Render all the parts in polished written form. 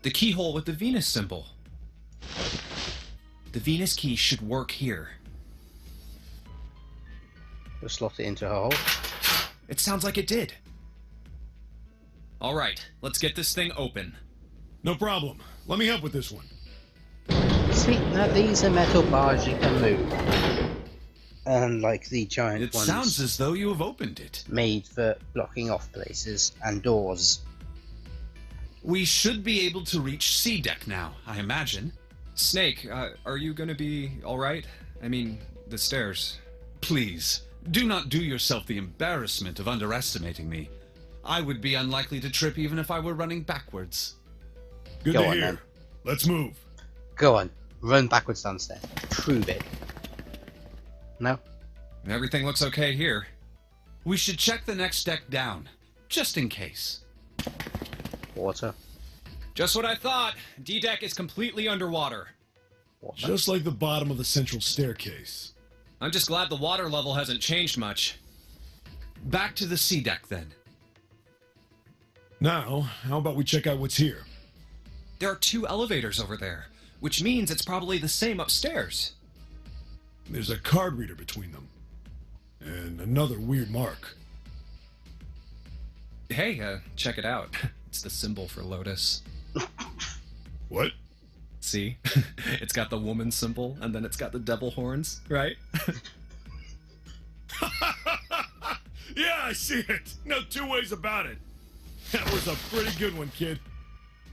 The keyhole with the Venus symbol. The Venus key should work here. We'll slot it into a hole. It sounds like it did. All right, let's get this thing open. No problem. Let me help with this one. See, now these are metal bars you can move. Unlike the giant ones. It sounds as though you have opened it. Made for blocking off places and doors. We should be able to reach C deck now, I imagine. Snake, are you gonna be alright? I mean, the stairs. Please, do not do yourself the embarrassment of underestimating me. I would be unlikely to trip even if I were running backwards. Good to hear. Then. Let's move. Go on, run backwards downstairs. Prove it. No? Everything looks okay here. We should check the next deck down, just in case. Water. Just what I thought. D deck is completely underwater. Water. Just like the bottom of the central staircase. I'm just glad the water level hasn't changed much. Back to the C deck then. Now, how about we check out what's here? There are 2 elevators over there, which means it's probably the same upstairs. There's a card reader between them. And another weird mark. Hey, check it out. It's the symbol for Lotus. What? See? It's got the woman symbol, and then it's got the devil horns, right? Yeah, I see it. No 2 ways about it. That was a pretty good one, kid.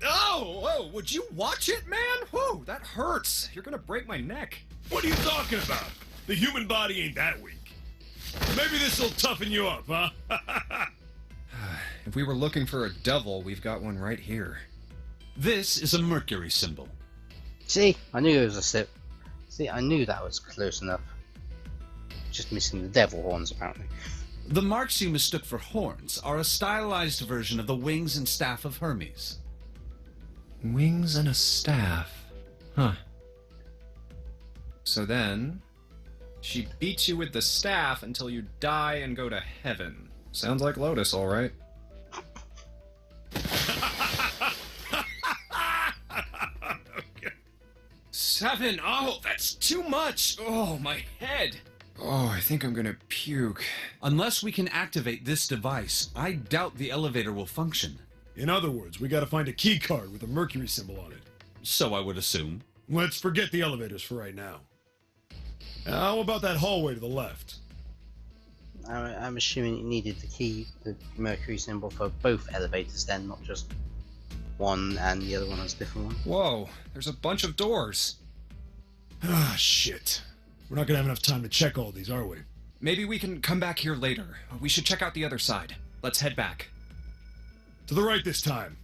Oh, would you watch it, man? Whoa, that hurts. You're gonna break my neck. What are you talking about? The human body ain't that weak. Maybe this'll toughen you up, huh? If we were looking for a devil, we've got one right here. This is a Mercury symbol. See, I knew it was a sip. See, I knew that was close enough. Just missing the devil horns, apparently. The marks you mistook for horns are a stylized version of the wings and staff of Hermes. Wings and a staff. Huh. So then, she beats you with the staff until you die and go to heaven. Sounds like Lotus, all right. Okay. 7! Oh, that's too much! Oh, my head! Oh, I think I'm gonna puke. Unless we can activate this device, I doubt the elevator will function. In other words, we gotta find a key card with a Mercury symbol on it. So I would assume. Let's forget the elevators for right now. How about that hallway to the left? I'm assuming you needed the Mercury symbol for both elevators then, not just one and the other one has a different one. Whoa, there's a bunch of doors. Ah, shit. We're not gonna have enough time to check all these, are we? Maybe we can come back here later. We should check out the other side. Let's head back. To the right this time.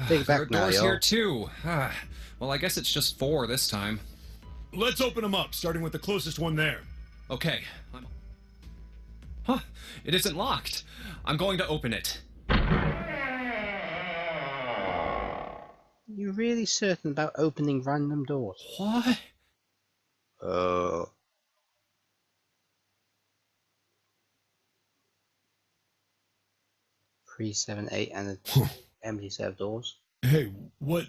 Take There back are now, doors yo. here too. Well, I guess it's just 4 this time. Let's open them up, starting with the closest one there. Okay. Huh, it isn't locked. I'm going to open it. You really certain about opening random doors? What? 3, 7, 8, and an empty set of doors. Hey, what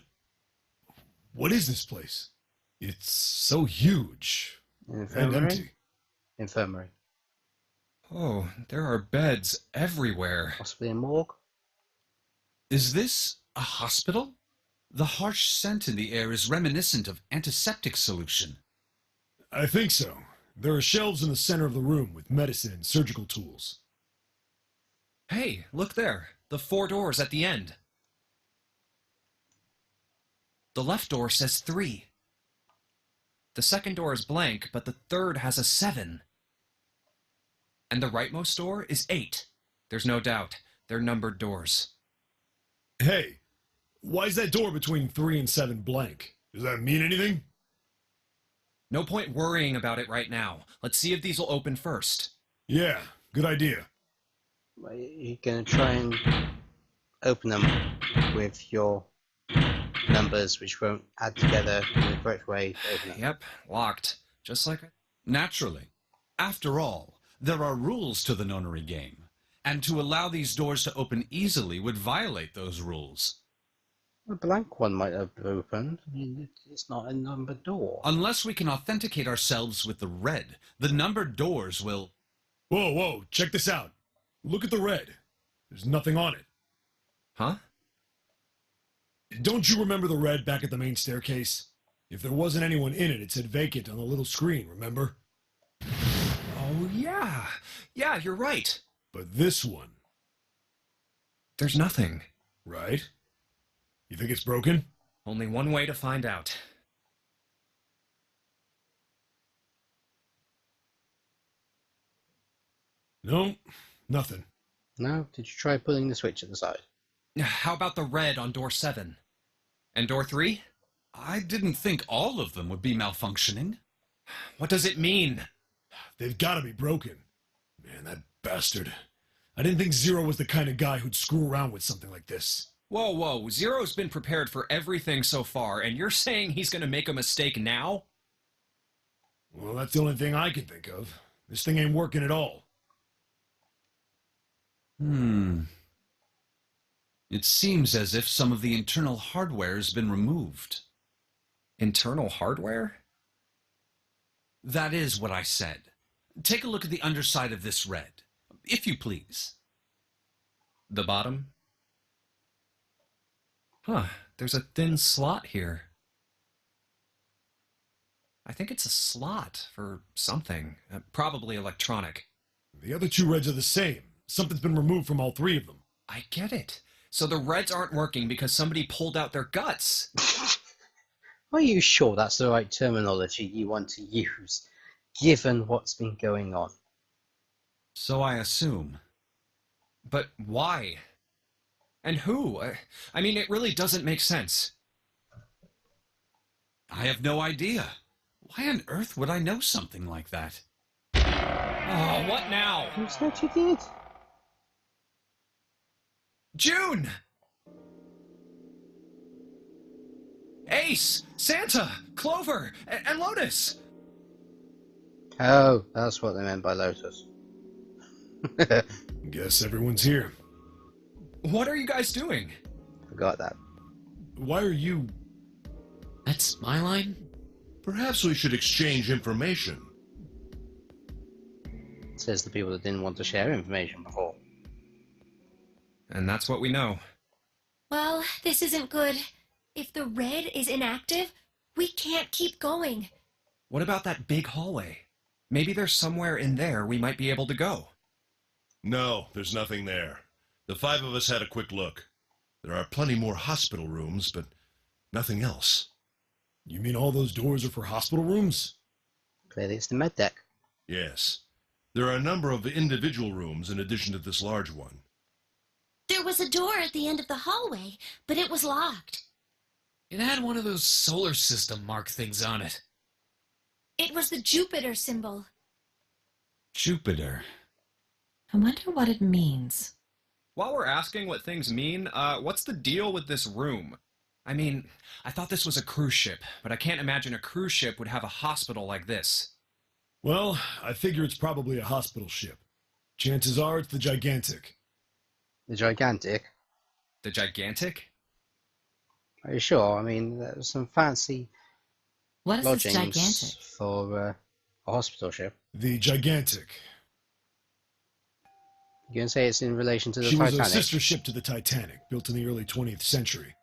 is this place? It's so huge and empty. Infirmary. Oh, there are beds everywhere. Possibly a morgue. Is this a hospital? The harsh scent in the air is reminiscent of antiseptic solution. I think so. There are shelves in the center of the room with medicine and surgical tools. Hey, look there. The 4 doors at the end. The left door says 3. The second door is blank, but the third has a 7. And the rightmost door is 8. There's no doubt. They're numbered doors. Hey, why is that door between 3 and 7 blank? Does that mean anything? No point worrying about it right now. Let's see if these will open first. Yeah, good idea. Are you going to try and open them with your numbers, which won't add together in the correct way to open it? Yep, locked. Just like... Naturally. After all, there are rules to the Nonary game, and to allow these doors to open easily would violate those rules. A blank one might have opened. I mean, it's not a numbered door. Unless we can authenticate ourselves with the red, the numbered doors will... Whoa, whoa, check this out. Look at the red. There's nothing on it. Huh? Don't you remember the red back at the main staircase? If there wasn't anyone in it, it said vacant on the little screen, remember? Oh, yeah. Yeah, you're right. But this one, There's nothing. right? You think it's broken? Only one way to find out. No, nothing. No? Did you try pulling the switch at the side? How about the red on door 7? And door 3? I didn't think all of them would be malfunctioning. What does it mean? They've got to be broken. Man, that bastard. I didn't think Zero was the kind of guy who'd screw around with something like this. Whoa, whoa. Zero's been prepared for everything so far, and you're saying he's going to make a mistake now? Well, that's the only thing I can think of. This thing ain't working at all. It seems as if some of the internal hardware has been removed. Internal hardware? That is what I said. Take a look at the underside of this red, if you please. The bottom? Huh, there's a thin slot here. I think it's a slot for something, probably electronic. The other two reds are the same. Something's been removed from all three of them. I get it. So the reds aren't working because somebody pulled out their guts. Are you sure that's the right terminology you want to use, given what's been going on? So I assume. But why? And who? I mean, it really doesn't make sense. I have no idea. Why on earth would I know something like that? Oh, what now? You said you did. June! Ace! Santa! Clover! And Lotus! Oh, that's what they meant by Lotus. Guess everyone's here. What are you guys doing? Forgot that. Why are you... That's my line? Perhaps we should exchange information. Says the people that didn't want to share information before. And that's what we know. Well, this isn't good. If the red is inactive, we can't keep going. What about that big hallway? Maybe there's somewhere in there we might be able to go. No, there's nothing there. The 5 of us had a quick look. There are plenty more hospital rooms, but nothing else. You mean all those doors are for hospital rooms? Clearly it's the med deck. Yes. There are a number of individual rooms in addition to this large one. There was a door at the end of the hallway, but it was locked. It had one of those solar system mark things on it. It was the Jupiter symbol. Jupiter. I wonder what it means. While we're asking what things mean, what's the deal with this room? I mean, I thought this was a cruise ship, but I can't imagine a cruise ship would have a hospital like this. Well, I figure it's probably a hospital ship. Chances are it's the Gigantic. The Gigantic? The Gigantic? Are you sure? I mean, there's some fancy What is this lodgings gigantic? for a hospital ship. The Gigantic. You can say it's in relation to the She was Titanic. a sister ship to the Titanic, built in the early 20th century.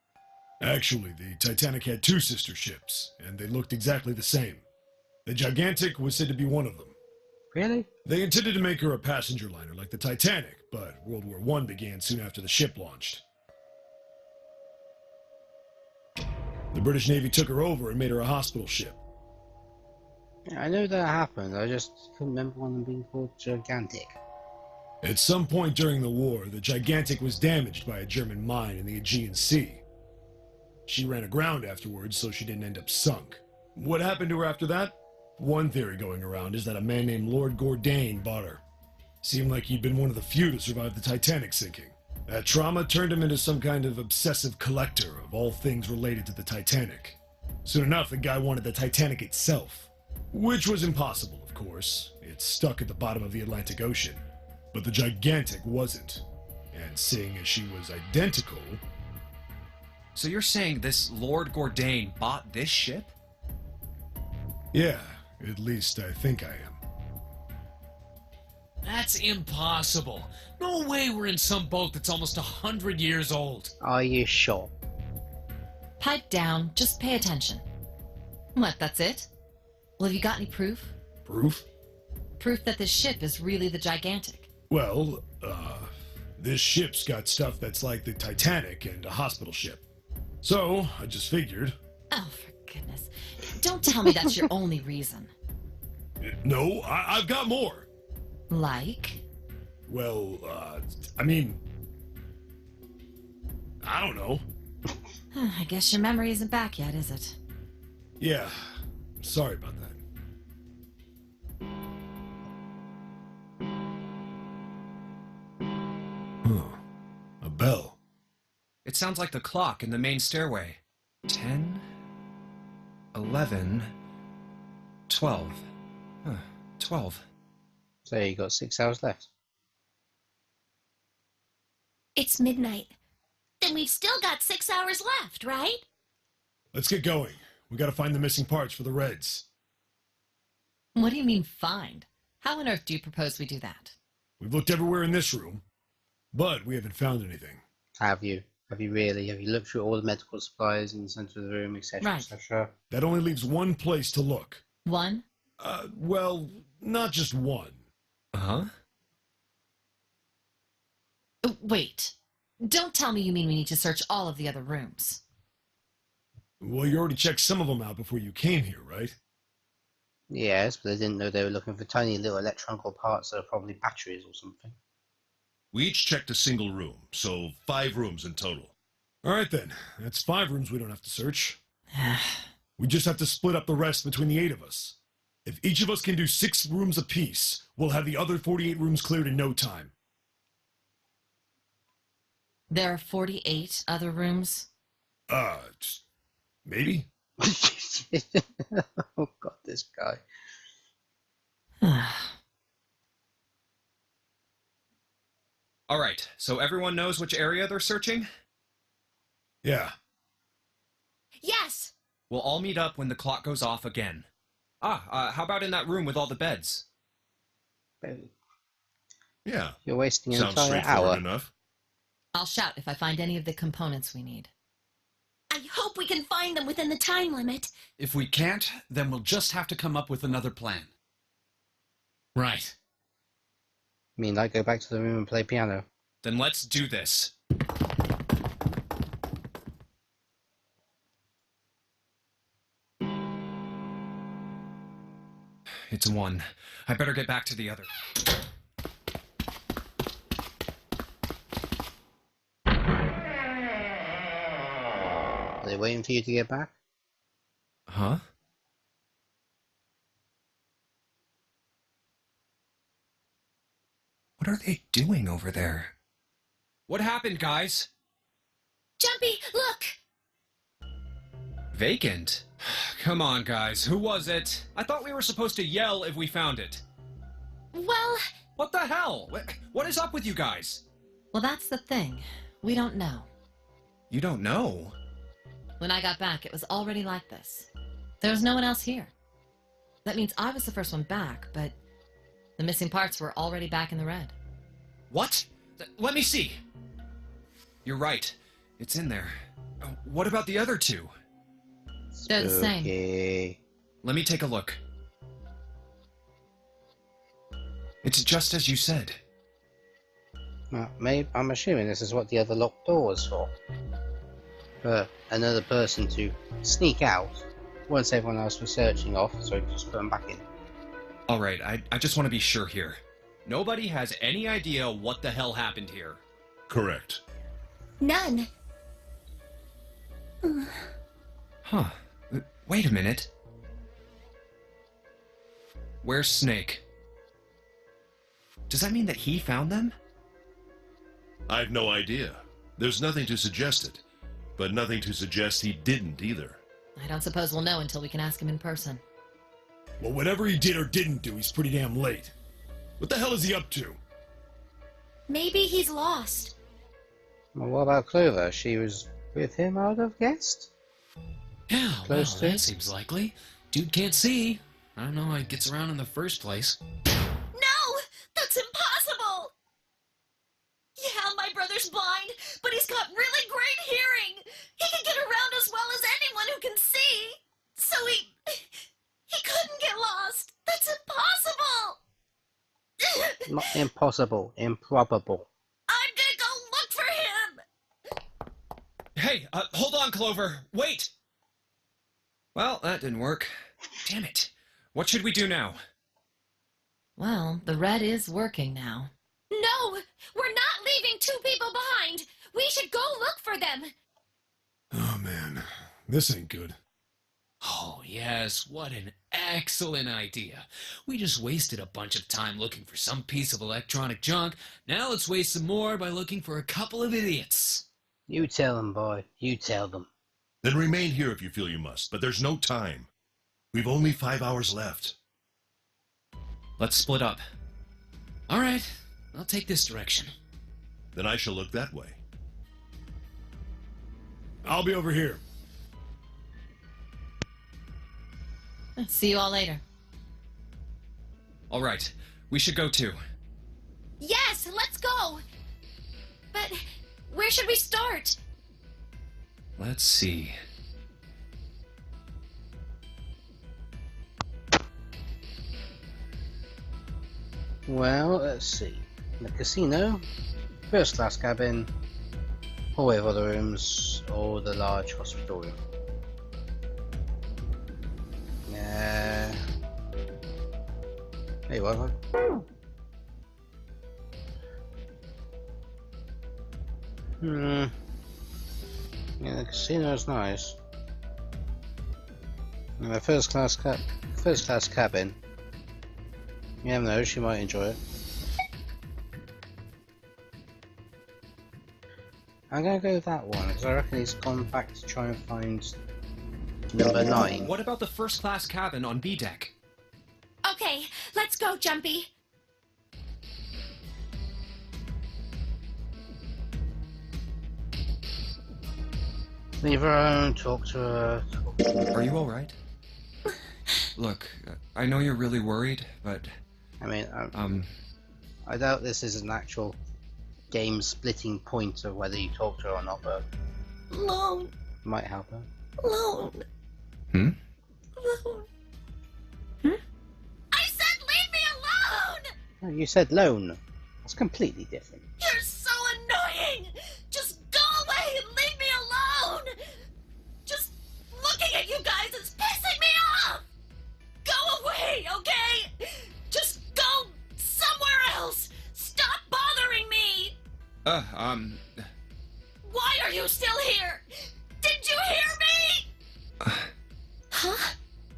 Actually, the Titanic had 2 sister ships, and they looked exactly the same. The Gigantic was said to be one of them. Really? They intended to make her a passenger liner like the Titanic, but World War I began soon after the ship launched. The British Navy took her over and made her a hospital ship. Yeah, I know that happened. I just couldn't remember one of them being called Gigantic. At some point during the war, the Gigantic was damaged by a German mine in the Aegean Sea. She ran aground afterwards, so she didn't end up sunk. What happened to her after that? One theory going around is that a man named Lord Gourdane bought her. Seemed like he'd been one of the few to survive the Titanic sinking. That trauma turned him into some kind of obsessive collector of all things related to the Titanic. Soon enough, the guy wanted the Titanic itself. Which was impossible, of course. It's stuck at the bottom of the Atlantic Ocean. But the Gigantic wasn't. And seeing as she was identical... So you're saying this Lord Gordain bought this ship? Yeah, at least I think I am. That's impossible. No way we're in some boat that's almost 100 years old. Are you sure? Pipe down, just pay attention. What, that's it? Well, have you got any proof? Proof? Proof that this ship is really the Gigantic. Well, this ship's got stuff that's like the Titanic and a hospital ship. So, I just figured. Oh, for goodness. Don't tell me that's your only reason. No, I've got more. Like? Well, I mean, I don't know. I guess your memory isn't back yet, is it? Yeah, sorry about that. Huh. A bell. It sounds like the clock in the main stairway. 10, 11, 12. Huh, 12. So you got 6 hours left. It's midnight. Then we've still got 6 hours left, right? Let's get going. We gotta find the missing parts for the Reds. What do you mean, find? How on earth do you propose we do that? We've looked everywhere in this room, but we haven't found anything. Have you? Have you really? Have you looked through all the medical supplies in the center of the room, etc., Right. etc.? That only leaves one place to look. One? Well, not just one. Huh? Wait. Don't tell me you mean we need to search all of the other rooms. Well, you already checked some of them out before you came here, right? Yes, but they didn't know they were looking for tiny little electronical parts that are probably batteries or something. We each checked a single room, so 5 rooms in total. All right, then. That's 5 rooms we don't have to search. We just have to split up the rest between the 8 of us. If each of us can do 6 rooms apiece, we'll have the other 48 rooms cleared in no time. There are 48 other rooms? Maybe? Oh god, this guy. All right, so everyone knows which area they're searching? Yeah. Yes! We'll all meet up when the clock goes off again. How about in that room with all the beds? Yeah, You're wasting an sounds entire straightforward hour. enough. I'll shout if I find any of the components we need. I hope we can find them within the time limit. If we can't, then we'll just have to come up with another plan. Right. I mean, like, go back to the room and play piano. Then let's do this. It's 1. I better get back to the other. Are they waiting for you to get back? Huh? What are they doing over there? What happened, guys? Jumpy, look! Vacant? Come on, guys. Who was it? I thought we were supposed to yell if we found it. Well, What the hell? What is up with you guys? Well, that's the thing. We don't know. You don't know? When I got back, it was already like this. There was no one else here. That means I was the first one back, but the missing parts were already back in the red. What? Let me see. You're right. It's in there. What about the other 2? They're the same. Okay. Let me take a look. It's just as you said. Well, maybe, I'm assuming this is what the other locked door was for. For another person to sneak out once everyone else was searching off, so just put them back in. Alright, I just want to be sure here. Nobody has any idea what the hell happened here. Correct. none. Huh. Wait a minute. Where's Snake? Does that mean that he found them? I've no idea. There's nothing to suggest it, but nothing to suggest he didn't either. I don't suppose we'll know until we can ask him in person. Well, whatever he did or didn't do, he's pretty damn late. What the hell is he up to? Maybe he's lost. Well, what about Clover? She was With him, I would have guessed. Yeah, well, Close to that it. seems likely. Dude can't see. I don't know how he gets around in the first place. No! That's impossible! Yeah, my brother's blind, but he's got really great hearing. He can get around as well as anyone who can see. So he couldn't get lost. That's impossible! Not impossible, improbable. I'm gonna go look for him! Hey, hold on, Clover. Wait! Well, that didn't work. Damn it. What should we do now? Well, the red is working now. No! We're not leaving two people behind! We should go look for them! Oh man, this ain't good. Oh, yes, what an excellent idea. We just wasted a bunch of time looking for some piece of electronic junk. Now let's waste some more by looking for a couple of idiots. You tell them, boy. You tell them. Then remain here if you feel you must, but there's no time. We've only 5 hours left. Let's split up. All right, I'll take this direction. Then I shall look that way. I'll be over here. See you all later. All right, we should go too. Yes, let's go! But where should we start? Let's see. Well, let's see. The casino, first class cabin, hallway of other rooms, or the large hospital room. Hey, what? Yeah, the casino's nice. And the first class cabin. You never know, she might enjoy it. I'm gonna go with that one, because I reckon he's gone back to try and find number 9. What about the first class cabin on B deck? Okay, let's go, Jumpy. Leave her alone, talk to her. Are you alright? Look, I know you're really worried, but... I mean, I doubt this is an actual game splitting point of whether you talk to her or not, but Lone, might help her. lone, Hmm? lone. I said leave me alone! Oh, you said lone. That's completely different. You're so annoying! Just go away and leave me alone! Just looking at you guys is pissing me off! Go away, okay? Just go somewhere else! Stop bothering me! Why are you still here? Did you hear me? Huh?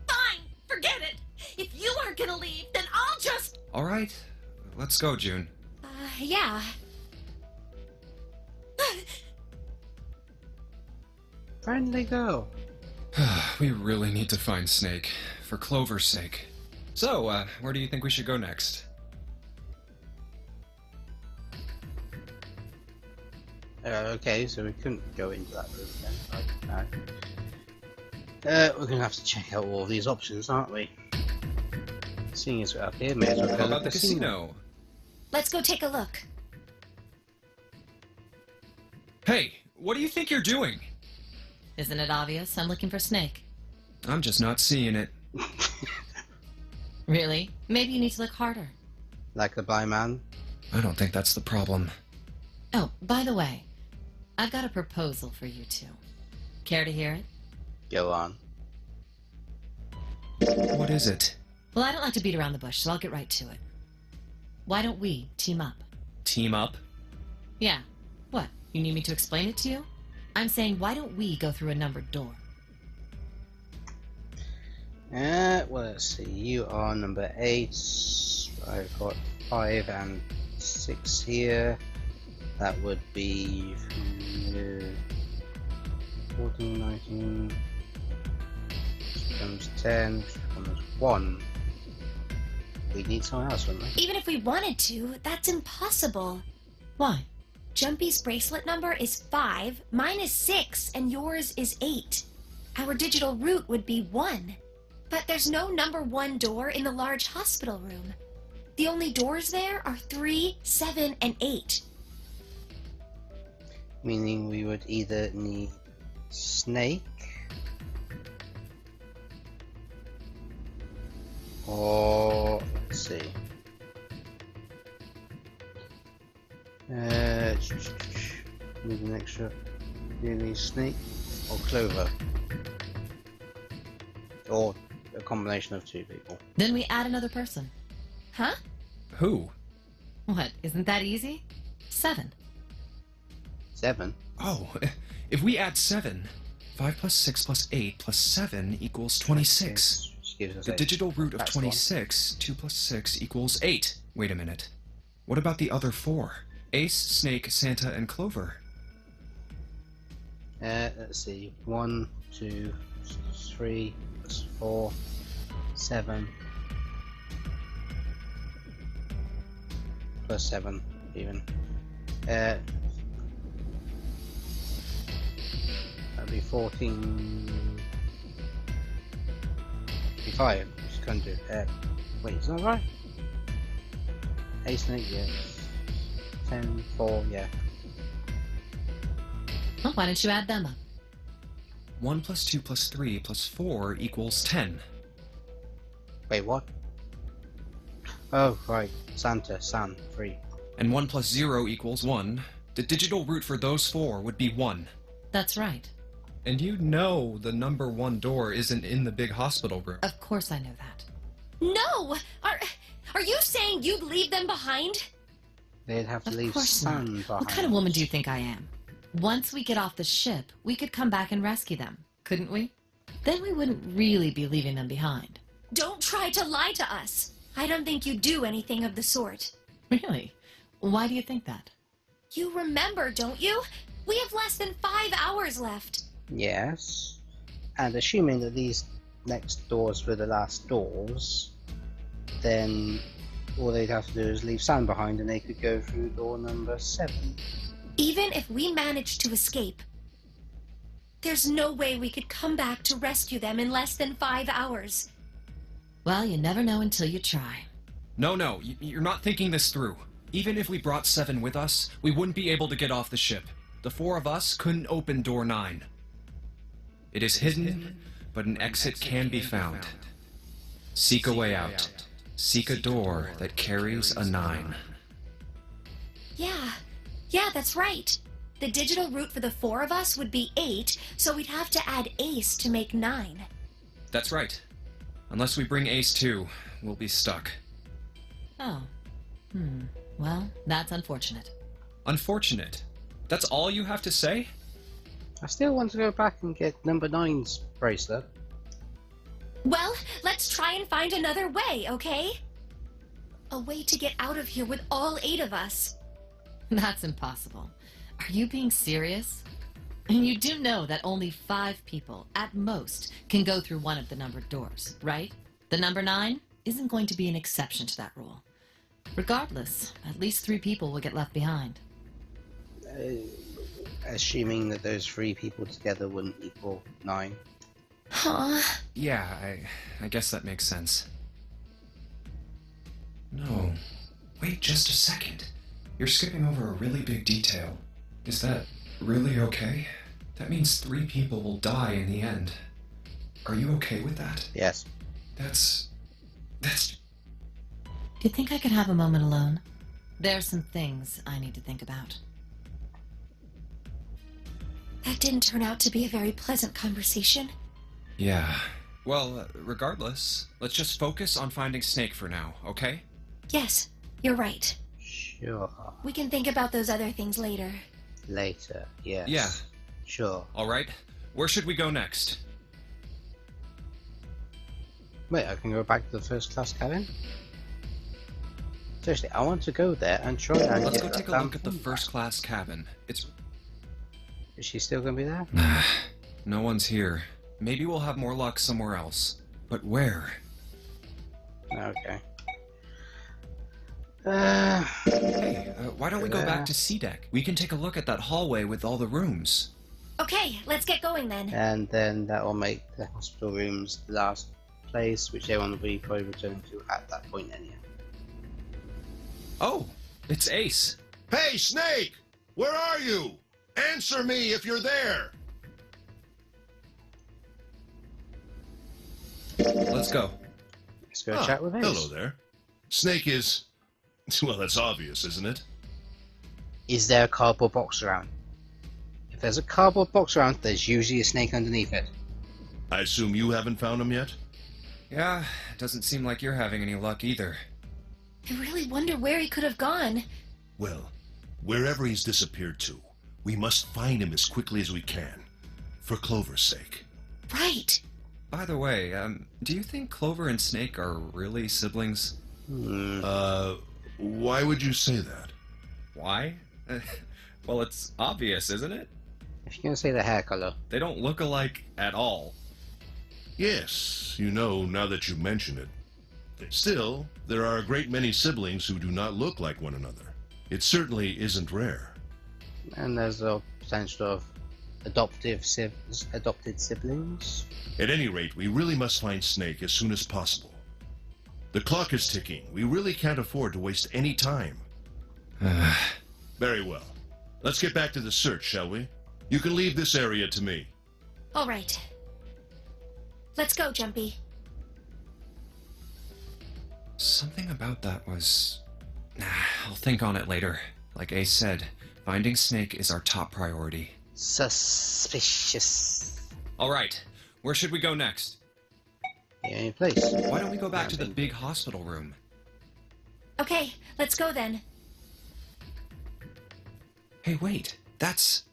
Fine, forget it. If you aren't gonna leave, then I'll just... Alright, let's go, June. Yeah. Friendly girl. We really need to find Snake, for Clover's sake. So, where do you think we should go next? Okay, so we couldn't go into that room then. We're gonna have to check out all these options, aren't we? Seeing as we're up here, may as well go How to about the casino? Let's go take a look. Hey, what do you think you're doing? Isn't it obvious? I'm looking for Snake. I'm just not seeing it. Really? Maybe you need to look harder. Like the blind man. I don't think that's the problem. Oh, by the way, I've got a proposal for you two. Care to hear it? Go on. What is it? Well, I don't like to beat around the bush, so I'll get right to it. Why don't we team up? Team up? Yeah. What? You need me to explain it to you? I'm saying, why don't we go through a numbered door? Well, let's see. You are number 8. I've got 5 and 6 here. That would be 14, 19. Which becomes 10. Which becomes 1. We need someone else, wouldn't we? Even if we wanted to, that's impossible. Why? Jumpy's bracelet number is 5, mine is 6, and yours is 8. Our digital route would be 1. But there's no number 1 door in the large hospital room. The only doors there are 3, 7, and 8. Meaning we would either need Snake or let's see. Need an extra. You need Snake or Clover, or a combination of 2 people. Then we add another person. Huh? Who? What, isn't that easy? 7. 7. Oh, if we add 7, 5 plus 6 plus 8 plus 7 equals 26. Which gives us The 8. digital root of That's the one. 26, 2 plus 6 equals 8. Wait a minute. What about the other 4? Ace, Snake, Santa, and Clover. Let's see. 1, 2, 3, 4, 7. Plus 7, even. That'd be 14. 55. Just couldn't do. Wait, is that right? Ace Snake, yeah. 10, 4, yeah. Well, why don't you add them up? 1 plus 2 plus 3 plus 4 equals 10. Wait, what? Oh, right. Santa, San, 3. And 1 plus 0 equals 1. The digital root for those 4 would be 1. That's right. And you know the number 1 door isn't in the big hospital room. Of course I know that. No! Are you saying you'd leave them behind? They'd have to Of leave course not. San behind. What kind of woman do you think I am? Once we get off the ship, we could come back and rescue them, couldn't we? Then we wouldn't really be leaving them behind. Don't try to lie to us. I don't think you do anything of the sort. Really? Why do you think that? You remember, don't you? We have less than 5 hours left. Yes. And assuming that these next doors were the last doors, then all they'd have to do is leave San behind and they could go through door number 7. Even if we managed to escape, there's no way we could come back to rescue them in less than 5 hours. Well, you never know until you try. No, you're not thinking this through. Even if we brought 7 with us, we wouldn't be able to get off the ship. The 4 of us couldn't open door 9. It is hidden, but an exit can be found. Seek a way out. Seek a door that carries a 9. Yeah, that's right. The digital route for the 4 of us would be 8, so we'd have to add Ace to make 9. That's right. Unless we bring Ace too, we'll be stuck. Oh. Well, that's unfortunate. Unfortunate. That's all you have to say? I still want to go back and get number 9's bracelet. Well, let's try and find another way, okay? A way to get out of here with all 8 of us. That's impossible. Are you being serious? And you do know that only 5 people, at most, can go through one of the numbered doors, right? The number 9 isn't going to be an exception to that rule. Regardless, at least 3 people will get left behind. Assuming that those 3 people together wouldn't equal 9. Huh? Yeah, I guess that makes sense. No. Wait just a second. You're skipping over a really big detail. Is that really okay? That means 3 people will die in the end. Are you okay with that? Yes. That's... Do you think I could have a moment alone? There's some things I need to think about. That didn't turn out to be a very pleasant conversation. Yeah. Well, regardless, let's just focus on finding Snake for now, okay? Yes, you're right. Sure. We can think about those other things later. Later, yes. Yeah. Sure. Alright, where should we go next? Wait, I can go back to the first class cabin? Seriously, I want to go there and try and Let's get go that take a damn look at the phone first back. class cabin. It's... Is she still gonna be there? No one's here. Maybe we'll have more luck somewhere else. But where? Okay. Hey, why don't we go back to C deck? We can take a look at that hallway with all the rooms. Okay, let's get going then. and then that will make the hospital rooms the last place which everyone will be probably returning to at that point anyhow. Oh, it's Ace. Hey, Snake! Where are you? Answer me if you're there! Let's go. Let's go chat with Ace. Hello there. Snake is... Well, that's obvious, isn't it? Is there a cardboard box around? If there's a cardboard box around, there's usually a snake underneath it. I assume you haven't found him yet? Yeah, doesn't seem like you're having any luck either. I really wonder where he could have gone. Well, wherever he's disappeared to, we must find him as quickly as we can. For Clover's sake. Right. By the way, do you think Clover and Snake are really siblings? Why would you say that? Why? Well, it's obvious, isn't it? If you're going to say the hair color. They don't look alike at all. Yes, you know, now that you mention it. Still, there are a great many siblings who do not look like one another. It certainly isn't rare. And there's a potential of adopted siblings. At any rate, we really must find Snake as soon as possible. The clock is ticking. We really can't afford to waste any time. Very well. Let's get back to the search, shall we? You can leave this area to me. All right. Let's go, Jumpy. Something about that was... I'll think on it later. Like Ace said, finding Snake is our top priority. Suspicious. Alright, where should we go next? Any place. Why don't we go back to the big hospital room? Okay, let's go then. Hey, wait, that's...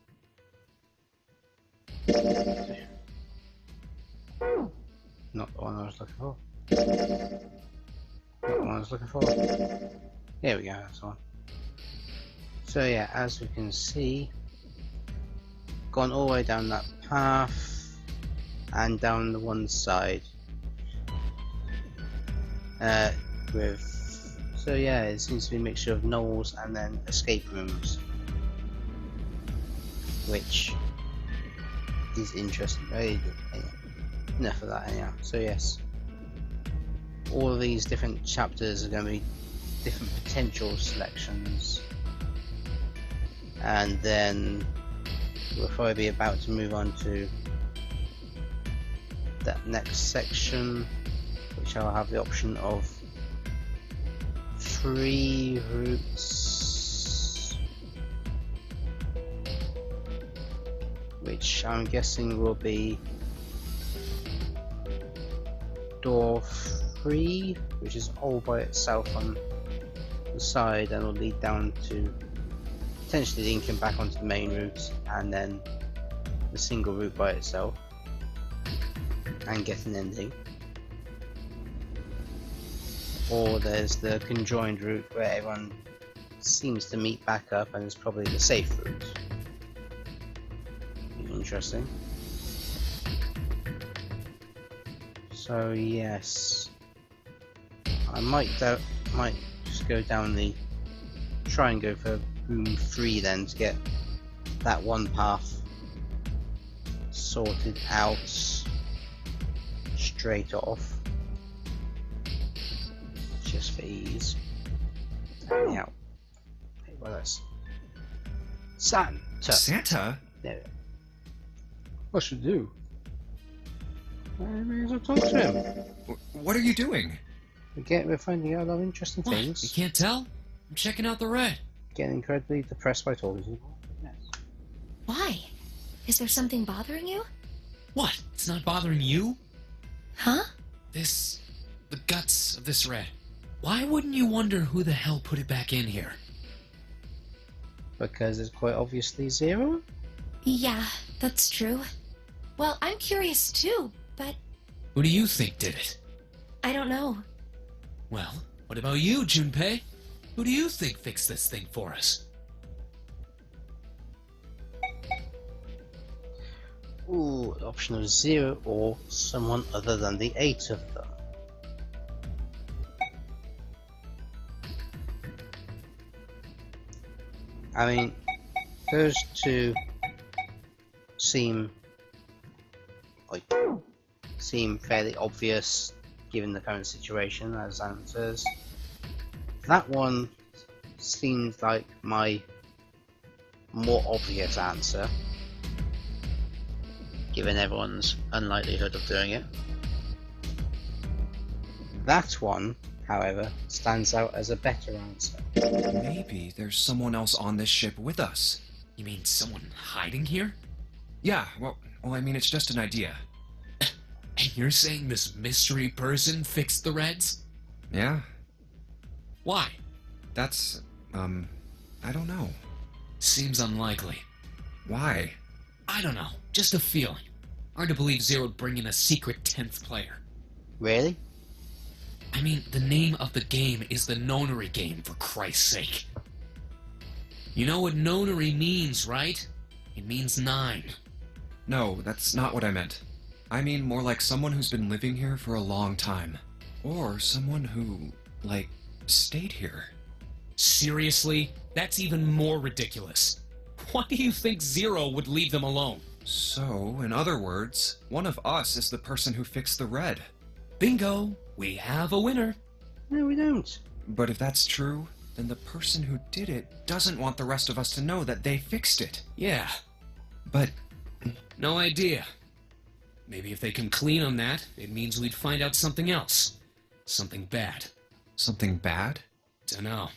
Not the one I was looking for. Not the one I was looking for. There we go, that's the one. So yeah, as we can see, gone all the way down that path and down the one side. So yeah, it seems to be a mixture of knolls and then escape rooms, which is interesting. Enough of that anyhow. So yes, all of these different chapters are going to be different potential selections, and then we'll probably be about to move on to that next section, which I'll have the option of 3 routes, which I'm guessing will be door 3, which is all by itself on the side and will lead down to potentially linking back onto the main route, and then the single route by itself and get an ending. Or there's the conjoined route where everyone seems to meet back up and is probably the safe route. Interesting. So yes, I might just go down try and go for room 3 then to get that one path sorted out straight off, just for ease. Now, hey, what else? Santa. Santa? There we go. What should we do? I may as well talk to him. What are you doing? We're finding out a lot of interesting What? things. You can't tell? I'm checking out the red. Getting incredibly depressed by talking to him. Yes. Why? Is there something bothering you? What? It's not bothering you? Huh? The guts of this red. Why wouldn't you wonder who the hell put it back in here? Because it's quite obviously 0? Yeah, that's true. Well, I'm curious too, but Who do you think did it? I don't know. Well, what about you, Junpei? Who do you think fixed this thing for us? Ooh, the option of 0 or someone other than the 8 of them. I mean, those two seem fairly obvious given the current situation as answers. That one seems like my more obvious answer, given everyone's unlikelihood of doing it. That one, however, stands out as a better answer. Maybe there's someone else on this ship with us. You mean someone hiding here? Yeah, well, I mean, it's just an idea. And you're saying this mystery person fixed the Reds? Yeah, Why? that's, I don't know. Seems unlikely. Why? I don't know, just a feeling. Hard to believe Zero'd bring in a secret 10th player. Really? I mean, the name of the game is the Nonary Game, for Christ's sake. You know what Nonary means, right? It means 9. No, that's not what I meant. I mean more like someone who's been living here for a long time. Or someone who, like, stayed here. Seriously? That's even more ridiculous. Why do you think Zero would leave them alone? So, in other words, one of us is the person who fixed the red. Bingo! We have a winner. No, we don't. But if that's true, then the person who did it doesn't want the rest of us to know that they fixed it. Yeah, But no idea. Maybe if they can clean on that, it means we'd find out something else. Something bad. something bad? Dunno.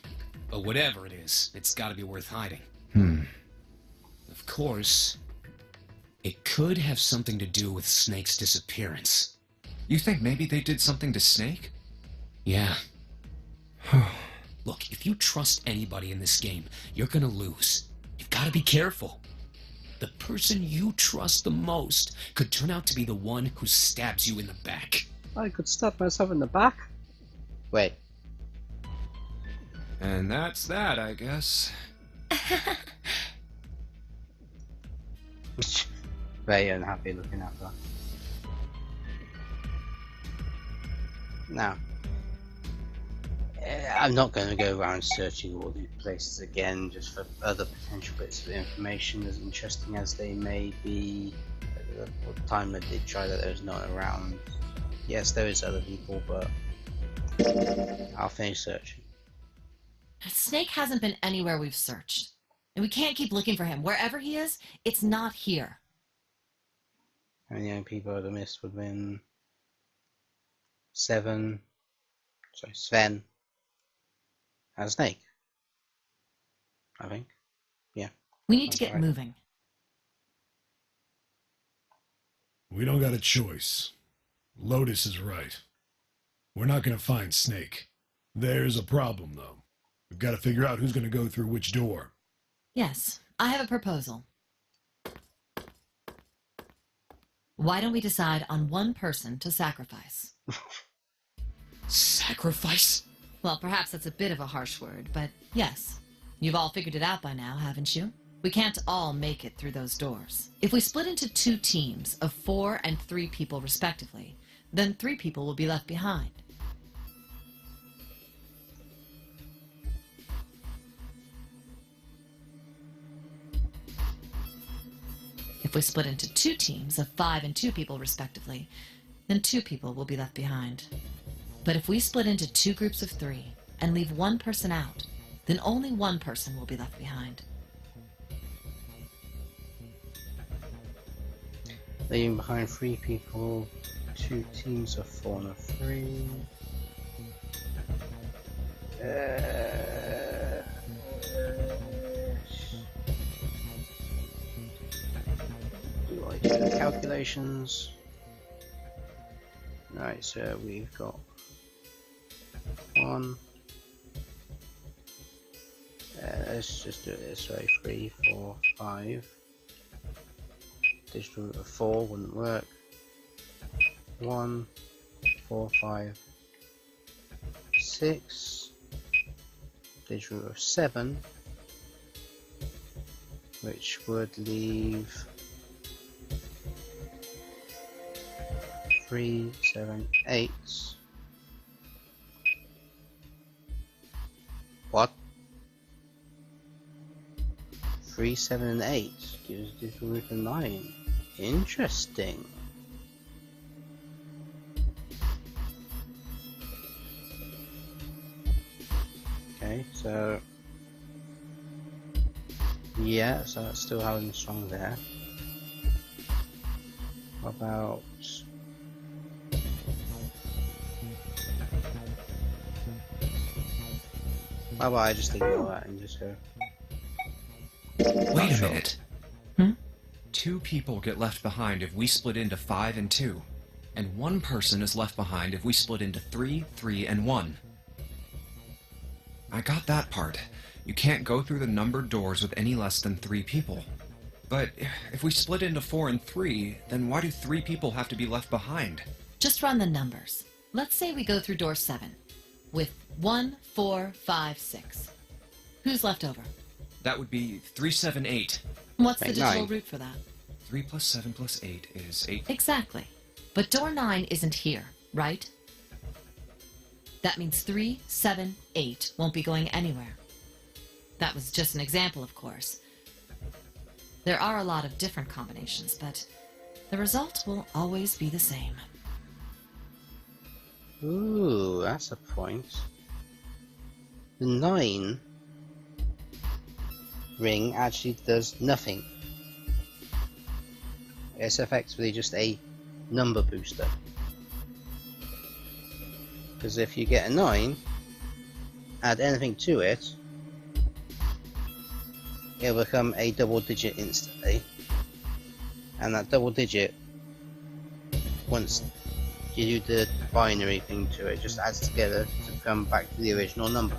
But whatever it is, it's gotta be worth hiding. Of course, it could have something to do with Snake's disappearance. You think maybe they did something to Snake? Yeah. Look, if you trust anybody in this game, you're gonna lose. You've gotta be careful. The person you trust the most could turn out to be the one who stabs you in the back. I could stab myself in the back. Wait. And that's that, I guess. Very unhappy looking at that. Now, I'm not going to go around searching all these places again just for other potential bits of information, as interesting as they may be. At the time I did try that, there was no one around. Yes, there is other people, but I'll finish searching. Snake hasn't been anywhere we've searched. And we can't keep looking for him. Wherever he is, it's not here. How many young people I'd have missed would have been 7. Sorry, Sven. And Snake. I think. Yeah. We need to That's get right. moving. We don't got a choice. Lotus is right. We're not gonna find Snake. There's a problem, though. We've got to figure out who's gonna go through which door. Yes, I have a proposal. Why don't we decide on one person to sacrifice? Sacrifice? Well, perhaps that's a bit of a harsh word, but yes. You've all figured it out by now, haven't you? We can't all make it through those doors. If we split into 2 teams of 4 and 3 people respectively, then 3 people will be left behind. If we split into 2 teams of 5 and 2 people respectively, then 2 people will be left behind. But if we split into 2 groups of 3 and leave 1 person out, then only 1 person will be left behind. Leaving behind 3 people, 2 teams of 4 and a 3. Do I do the calculations? Right, so we've got 1. Let's just do it this way: 3, 4, 5. Digital root of 4 wouldn't work. 1, 4, 5, 6. Digital root of 7, which would leave 3, 7, 8. What? 3, 7, and 8 gives a digital root of 9. Interesting. Okay, so yeah, so that's still holding strong there. What about how about I just ignore that and just go? Wait a minute. Two people get left behind if we split into 5 and 2, and one person is left behind if we split into 3, 3, and 1. I got that part. You can't go through the numbered doors with any less than 3 people. But if we split into 4 and 3, then why do 3 people have to be left behind? Just run the numbers. Let's say we go through door 7 with 1, 4, 5, 6. Who's left over? That would be 3, 7, 8. What's the Make digital 9. root for that? 3 plus 7 plus 8 is 8. Exactly. But door 9 isn't here, right? That means 3, 7, 8 won't be going anywhere. That was just an example, of course. There are a lot of different combinations, but the result will always be the same. Ooh, that's a point. The 9 ring actually does nothing. It's effectively just a number booster. Because if you get a 9, add anything to it, it'll become a double digit instantly. And that double digit, once you do the binary thing to it, just adds together to come back to the original number.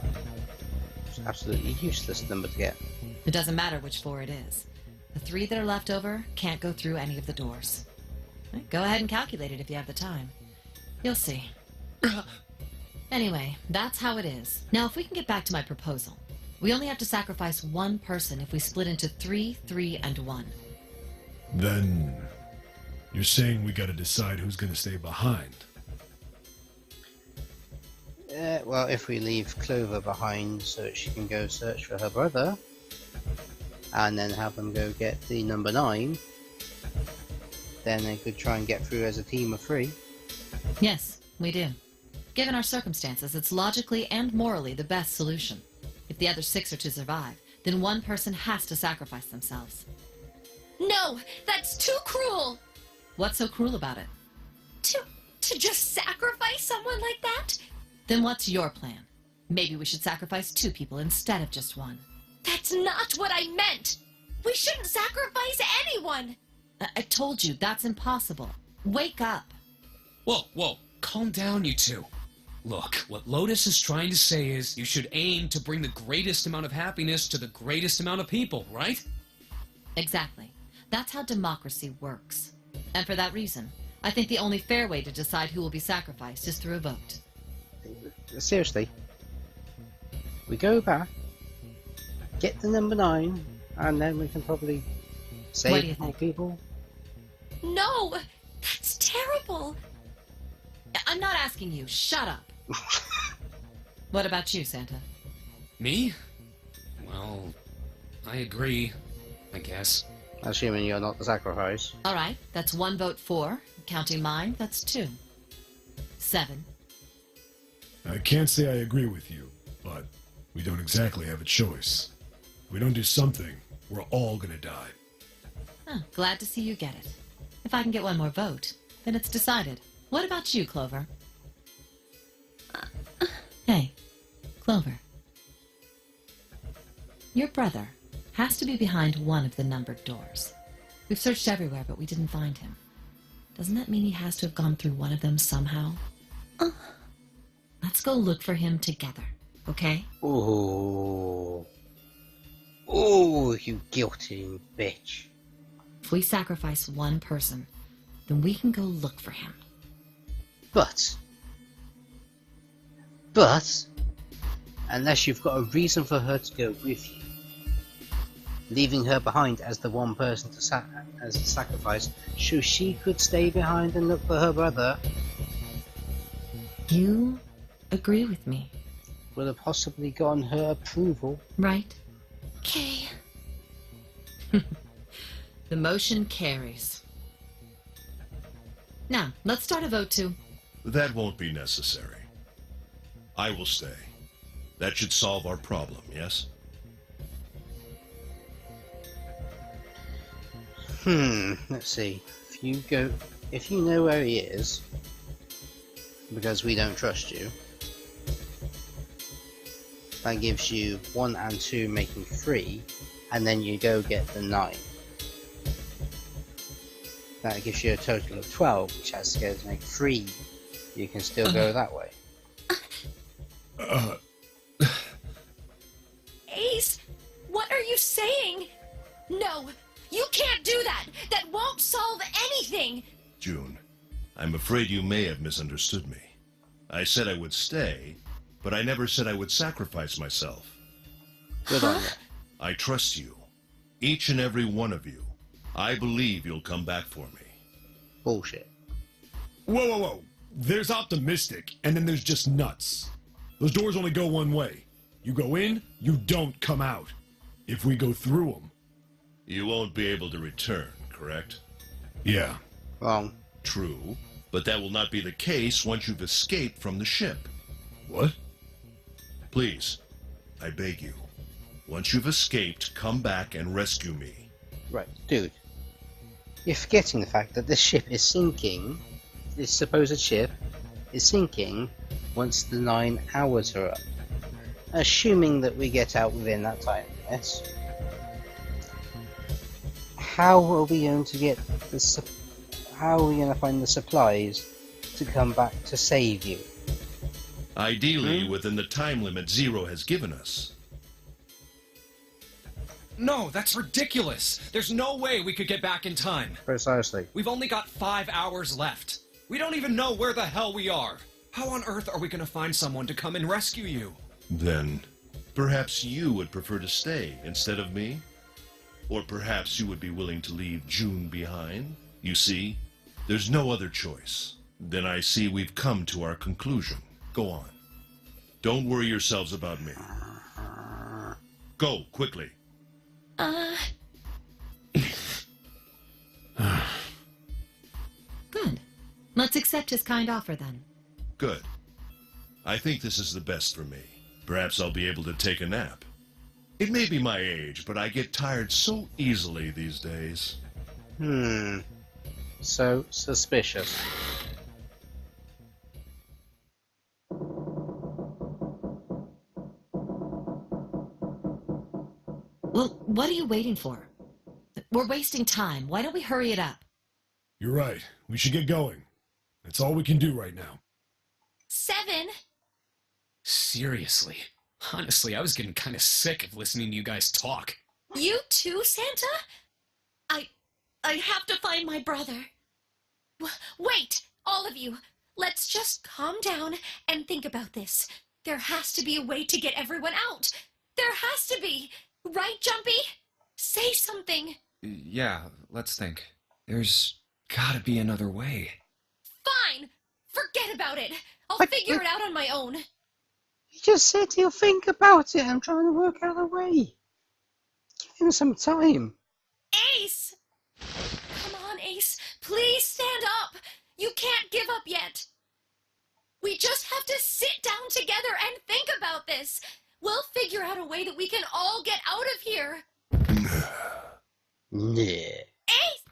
It's an absolutely useless number to get. It doesn't matter which 4 it is. The 3 that are left over can't go through any of the doors. Go ahead and calculate it if you have the time. You'll see. Anyway, that's how it is. Now, if we can get back to my proposal, we only have to sacrifice one person if we split into 3, 3, and 1. Then you're saying we gotta decide who's gonna stay behind. Well, if we leave Clover behind so she can go search for her brother, and then have them go get the number 9, then they could try and get through as a team of 3. Yes, we do. Given our circumstances, it's logically and morally the best solution. If the other 6 are to survive, then one person has to sacrifice themselves. No, that's too cruel! What's so cruel about it? To just sacrifice someone like that? Then what's your plan? Maybe we should sacrifice 2 people instead of just 1. That's not what I meant! We shouldn't sacrifice anyone! I told you, that's impossible. Wake up. Whoa, calm down, you two. Look, what Lotus is trying to say is you should aim to bring the greatest amount of happiness to the greatest amount of people, right? Exactly. That's how democracy works. And for that reason, I think the only fair way to decide who will be sacrificed is through a vote. Seriously. We go back, get the number 9, and then we can probably What do you save more think? people. No! That's terrible! I'm not asking you. Shut up. What about you, Santa? Me? Well, I agree, I guess. Assuming you're not the sacrifice. All right, that's 1 vote for. Counting mine, that's 2. 7. I can't say I agree with you, but we don't exactly have a choice. If we don't do something, we're all gonna die. Oh, glad to see you get it. If I can get one more vote, then it's decided. What about you, Clover? Hey, Clover. Your brother has to be behind one of the numbered doors. We've searched everywhere, but we didn't find him. Doesn't that mean he has to have gone through one of them somehow? Let's go look for him together, okay? Ooh. Ooh, you guilty bitch. If we sacrifice one person, then we can go look for him. But, unless you've got a reason for her to go with you, leaving her behind as the one person to as a sacrifice, so she could stay behind and look for her brother, You agree with me, would have possibly gotten her approval. right? Okay. The motion carries. Now, let's start a vote to... That won't be necessary. I will stay. That should solve our problem, yes? Let's see. If you know where he is, because we don't trust you, that gives you 1 and 2 making 3, and then you go get the 9. That gives you a total of 12, which has to go to make 3. You can still go that way. Ace, what are you saying? No, you can't do that! That won't solve anything! June, I'm afraid you may have misunderstood me. I said I would stay, but I never said I would sacrifice myself. Good on you. I trust you. Each and every one of you. I believe you'll come back for me. Bullshit. Whoa, whoa, whoa. There's optimistic, and then there's just nuts. Those doors only go one way. You go in, you don't come out. If we go through them... You won't be able to return, correct? Yeah. Wrong. True, but that will not be the case once you've escaped from the ship. What? Please, I beg you. Once you've escaped, come back and rescue me. Right, dude. You're forgetting the fact that this ship is sinking. This supposed ship is sinking once the 9 hours are up. Assuming that we get out within that time, yes? How are we going to get how are we going to find the supplies to come back to save you? Ideally, within the time limit Zero has given us. No, that's ridiculous. There's no way we could get back in time. Precisely. We've only got 5 hours left. We don't even know where the hell we are. How on earth are we going to find someone to come and rescue you? Then, perhaps you would prefer to stay instead of me? Or perhaps you would be willing to leave June behind? You see, there's no other choice. Then I see we've come to our conclusion. Go on. Don't worry yourselves about me. Go, quickly. Good. Let's accept his kind offer then. Good. I think this is the best for me. Perhaps I'll be able to take a nap. It may be my age, but I get tired so easily these days. So suspicious. Well, what are you waiting for? We're wasting time. Why don't we hurry it up? You're right. We should get going. That's all we can do right now. 7. Seriously. Honestly, I was getting kind of sick of listening to you guys talk. You too, Santa? I have to find my brother. Wait, all of you. Let's just calm down and think about this. There has to be a way to get everyone out. There has to be. Right, Jumpy? Say something. Yeah, let's think. There's gotta be another way. Fine. Forget about it. I'll But- figure it out on my own. You just said you'll think about it. I'm trying to work out a way. Give him some time. Ace! Come on, Ace. Please stand up. You can't give up yet. We just have to sit down together and think about this. We'll figure out a way that we can all get out of here. Nah. Ace!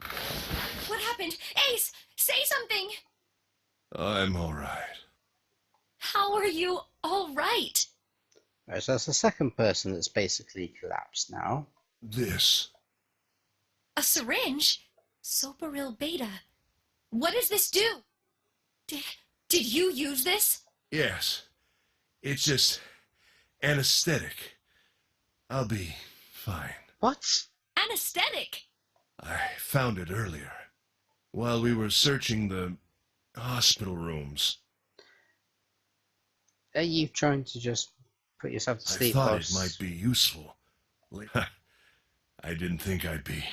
What happened? Ace, say something. I'm all right. How are you all right? Right, so that's the second person that's basically collapsed now. This. A syringe? Soparil beta. What does this do? Did you use this? Yes. It's just anesthetic. I'll be fine. What? Anesthetic. I found it earlier, while we were searching the hospital rooms. Are you trying to just put yourself to I sleep? thought whilst- it might be useful. I didn't think I'd be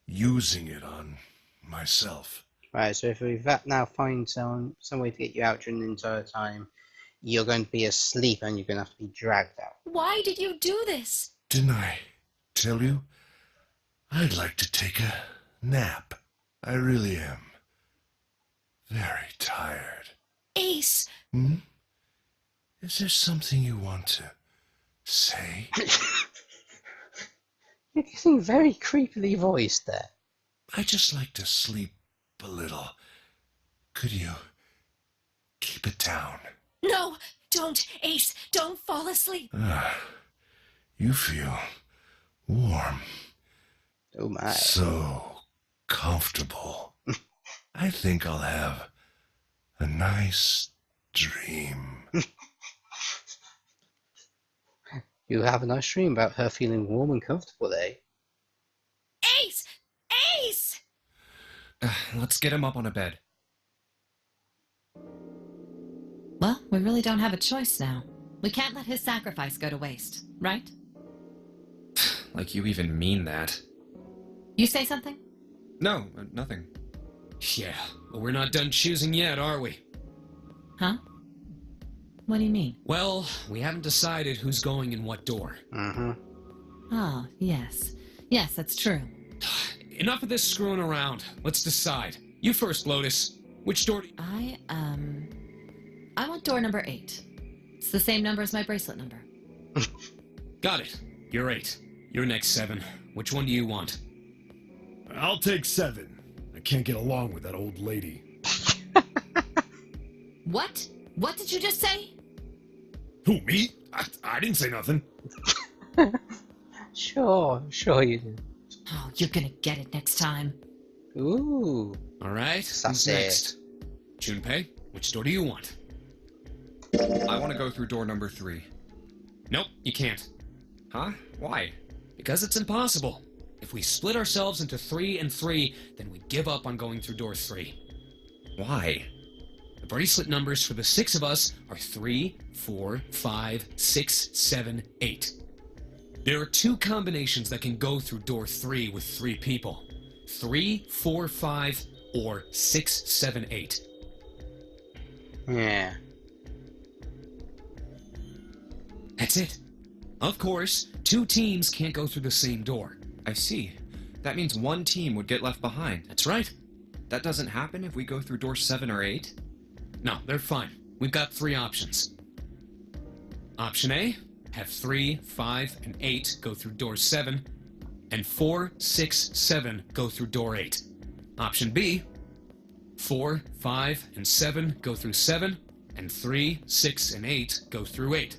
using it on myself. Right, so if we now find some way to get you out during the entire time, you're going to be asleep and you're going to have to be dragged out. Why did you do this? Didn't I tell you? I'd like to take a nap. I really am. Very tired. Ace, Hmm? Is there something you want to say? You're getting very creepily voiced there. I just like to sleep a little. Could you keep it down? no, don't, Ace, don't fall asleep. You feel warm. Oh my. So comfortable. I think I'll have a nice dream. You have a nice dream about her feeling warm and comfortable, eh? Ace! Ace! Let's get him up on a bed. Well, we really don't have a choice now. We can't let his sacrifice go to waste, right? Like you even mean that. You say something? No, nothing. Yeah, but we're not done choosing yet, are we? Huh? What do you mean? Well, we haven't decided who's going in what door. Mm-hmm. Oh, yes. Yes, that's true. Enough of this screwing around. Let's decide. You first, Lotus. Which door do you... I want door number 8. It's the same number as my bracelet number. Got it. You're 8. You're next, 7. Which one do you want? I'll take 7. I can't get along with that old lady. What? What did you just say? Who, me? I didn't say nothing. Sure you do. Oh, you're gonna get it next time. Ooh. All right, who's Sassy. next? Junpei, which door do you want? I want to go through door number 3. Nope, you can't. Huh? Why? Because it's impossible. If we split ourselves into 3 and 3, then we give up on going through door 3. Why? The bracelet numbers for the 6 of us are 3, 4, 5, 6, 7, 8. There are 2 combinations that can go through door 3 with 3 people. 3, 4, 5, or 6, 7, 8. Yeah. That's it. Of course, 2 teams can't go through the same door. I see. That means one team would get left behind. That's right. That doesn't happen if we go through door 7 or 8? No, they're fine. We've got 3 options. Option A, have 3, 5, and 8 go through door 7, and 4, 6, 7 go through door 8. Option B, 4, 5, and 7 go through 7, and 3, 6, and 8 go through 8.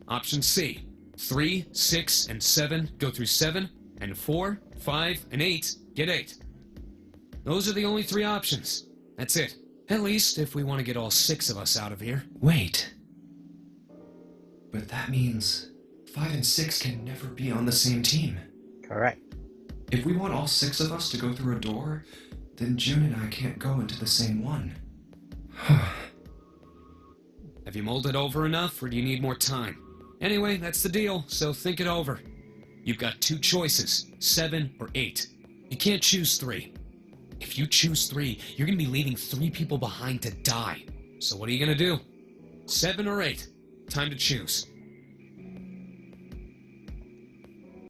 Option C, 3, 6, and 7 go through 7, and 4, 5, and 8 get 8. Those are the only 3 options. That's it. At least if we want to get all 6 of us out of here. Wait. But that means 5 and 6 can never be on the same team. Correct. If we want all 6 of us to go through a door, then June and I can't go into the same one. Have you mulled it over enough, or do you need more time? Anyway, that's the deal, so think it over. You've got 2 choices, 7 or 8. You can't choose 3. If you choose 3, you're going to be leaving 3 people behind to die. So what are you going to do? 7 or 8? Time to choose.